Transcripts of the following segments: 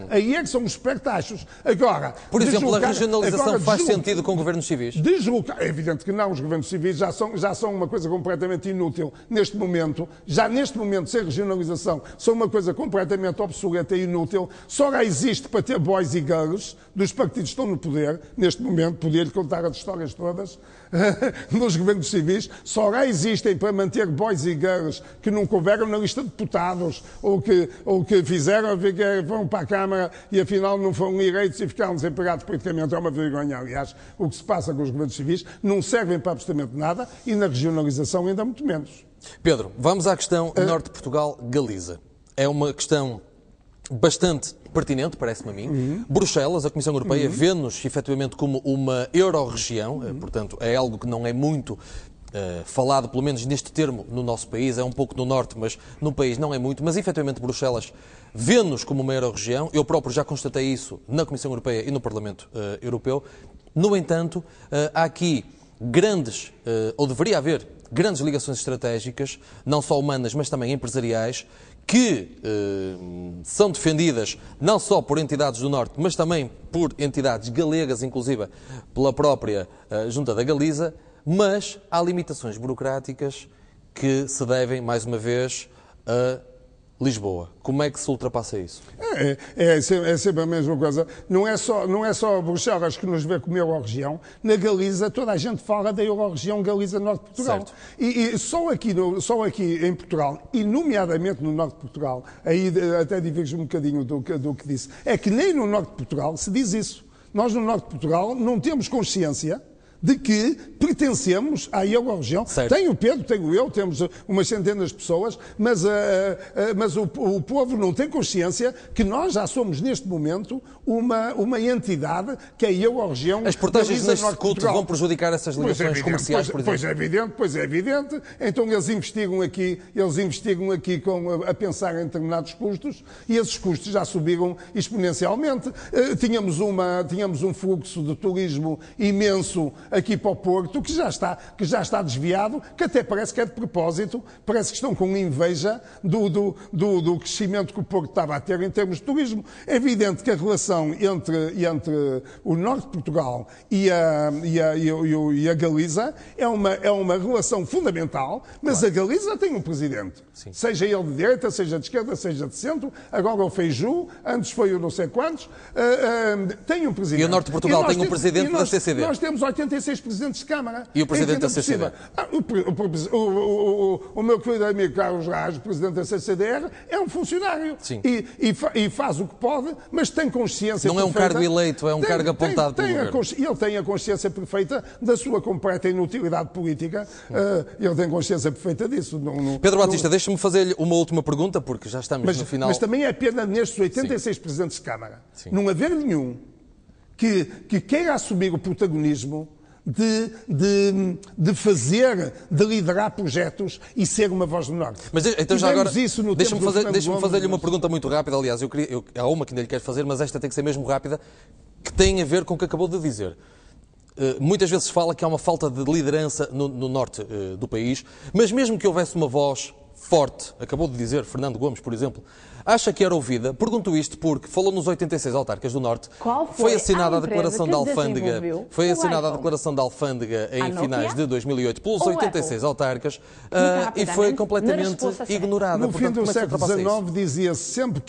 Aí é que são os espertachos. Agora, por exemplo, a regionalização faz sentido com governos civis? É evidente que não, os governos civis já são uma coisa completamente inútil neste momento. Já neste momento, sem regionalização, são uma coisa completamente obsoleta e inútil. Só lá existe para ter boys e girls dos partidos que estão no poder, neste momento, podia-lhe contar as histórias todas, nos governos civis, só lá existem para manter boys e girls que nunca houveram na lista de deputados, ou que fizeram, foram para a Câmara e afinal não foram eleitos e ficaram desempregados politicamente. É uma vergonha, aliás, o que se passa com os governos civis, não servem para absolutamente nada e na regionalização ainda muito menos. Pedro, vamos à questão Norte de Portugal, Galiza. É uma questão bastante pertinente, parece-me a mim. Bruxelas, a Comissão Europeia, vê-nos efetivamente como uma euro-região, portanto é algo que não é muito falado, pelo menos neste termo, no nosso país, é um pouco no norte, mas no país não é muito, mas efetivamente Bruxelas vê-nos como uma euro-região. Eu próprio já constatei isso na Comissão Europeia e no Parlamento Europeu. No entanto, há aqui grandes, ou deveria haver, grandes ligações estratégicas, não só humanas, mas também empresariais, que são defendidas não só por entidades do Norte, mas também por entidades galegas, inclusive pela própria Junta da Galiza, mas há limitações burocráticas que se devem, mais uma vez, a Lisboa. Como é que se ultrapassa isso? É sempre a mesma coisa. Não é só Bruxelas que nos vê como euro-região. Na Galiza, toda a gente fala da euro-região Galiza-Norte de Portugal. Certo. E só aqui em Portugal, e nomeadamente no Norte de Portugal, aí até diverge um bocadinho do que disse, é que nem no Norte de Portugal se diz isso. Nós no Norte de Portugal não temos consciência de que pertencemos à euro-região. Tem o Pedro, tenho eu, temos umas centenas de pessoas, mas o povo não tem consciência que nós já somos, neste momento, uma entidade que é a euro-região. As portagens neste culto vão prejudicar essas ligações comerciais, por exemplo? Pois é evidente. Então eles investigam aqui a pensar em determinados custos e esses custos já subiram exponencialmente. Tínhamos um fluxo de turismo imenso aqui para o Porto, que já está desviado, que até parece que é de propósito, parece que estão com inveja do crescimento que o Porto estava a ter em termos de turismo. É evidente que a relação entre o Norte de Portugal e a Galiza é uma relação fundamental, mas a Galiza tem um presidente. Sim. Seja ele de direita, seja de esquerda, seja de centro, agora o Feijó, antes foi o não sei quantos, tem um presidente. E o Norte de Portugal tem um presidente da CCD. Nós temos 86 presidentes de Câmara. E o presidente da CCD? O meu querido amigo Carlos Raj, presidente da CCDR, é um funcionário. Sim. E faz o que pode, mas tem consciência não perfeita. Não é um cargo eleito, é um cargo apontado pelo governo. Ele tem a consciência perfeita da sua completa inutilidade política. Ele tem consciência perfeita disso. Pedro Batista, deixa-me fazer-lhe uma última pergunta, porque já estamos no final. Mas também é pena nestes 86 presidentes de Câmara não haver nenhum que queira assumir o protagonismo de liderar projetos e ser uma voz do Norte. Mas então já agora, deixa-me fazer-lhe uma pergunta muito rápida. Aliás, há uma que ainda lhe quero fazer, mas esta tem que ser mesmo rápida, que tem a ver com o que acabou de dizer. Muitas vezes se fala que há uma falta de liderança no norte do país, mas mesmo que houvesse uma voz forte, acabou de dizer Fernando Gomes, por exemplo, acha que era ouvida? Pergunto isto porque falou nos 86 autarcas do Norte. Qual foi assinada a declaração da alfândega. Foi assinada a declaração da alfândega em finais de 2008 pelos 86 autarcas e foi completamente ignorada. No fim do século XIX dizia-se sempre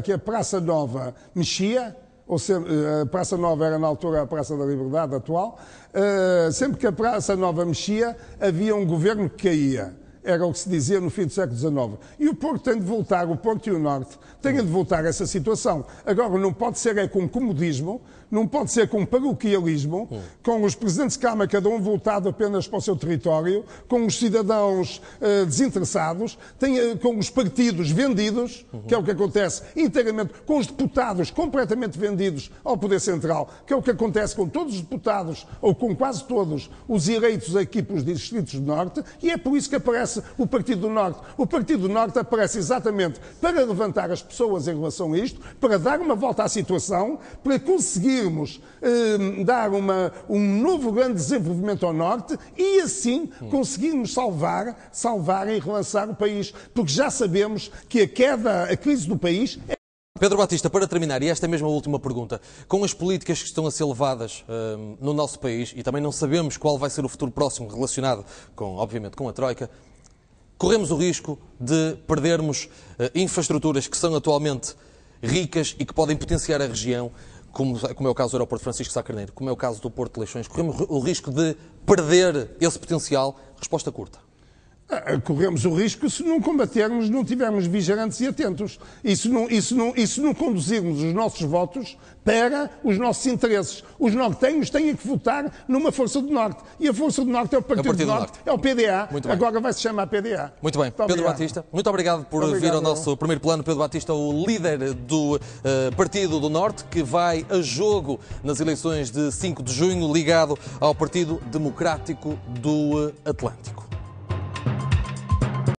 que a Praça Nova mexia, ou seja, a Praça Nova era na altura a Praça da Liberdade atual, sempre que a Praça Nova mexia havia um governo que caía. Era o que se dizia no fim do século XIX. E o Porto tem de voltar, o Porto e o Norte têm de voltar a essa situação. Agora, não pode ser com comodismo, não pode ser com paroquialismo, com os presidentes de Câmara, cada um voltado apenas para o seu território, com os cidadãos desinteressados, com os partidos vendidos, que é o que acontece inteiramente, com os deputados completamente vendidos ao Poder Central, que é o que acontece com todos os deputados, ou com quase todos os eleitos aqui pelos distritos do Norte, e é por isso que aparece o Partido do Norte. O Partido do Norte aparece exatamente para levantar as pessoas em relação a isto, para dar uma volta à situação, para conseguirmos dar um novo grande desenvolvimento ao Norte e assim conseguirmos salvar e relançar o país. Porque já sabemos que a crise do país Pedro Batista, para terminar, e esta é mesmo a última pergunta, com as políticas que estão a ser levadas no nosso país, e também não sabemos qual vai ser o futuro próximo relacionado, obviamente, com a Troika, corremos o risco de perdermos infraestruturas que são atualmente ricas e que podem potenciar a região, como é o caso do aeroporto Francisco Sá Carneiro, como é o caso do Porto de Leixões. Corremos o risco de perder esse potencial? Resposta curta. Corremos o risco se não combatermos, não tivermos vigilantes e atentos. E se não conduzirmos os nossos votos para os nossos interesses. Os nortenhos têm que votar numa Força do Norte. E a Força do Norte é o Partido do Norte, é o PDA. Agora vai se chamar PDA. Muito bem. Pedro Batista, muito obrigado por vir ao nosso primeiro plano. Pedro Batista, o líder do Partido do Norte, que vai a jogo nas eleições de 5 de junho, ligado ao Partido Democrático do Atlântico.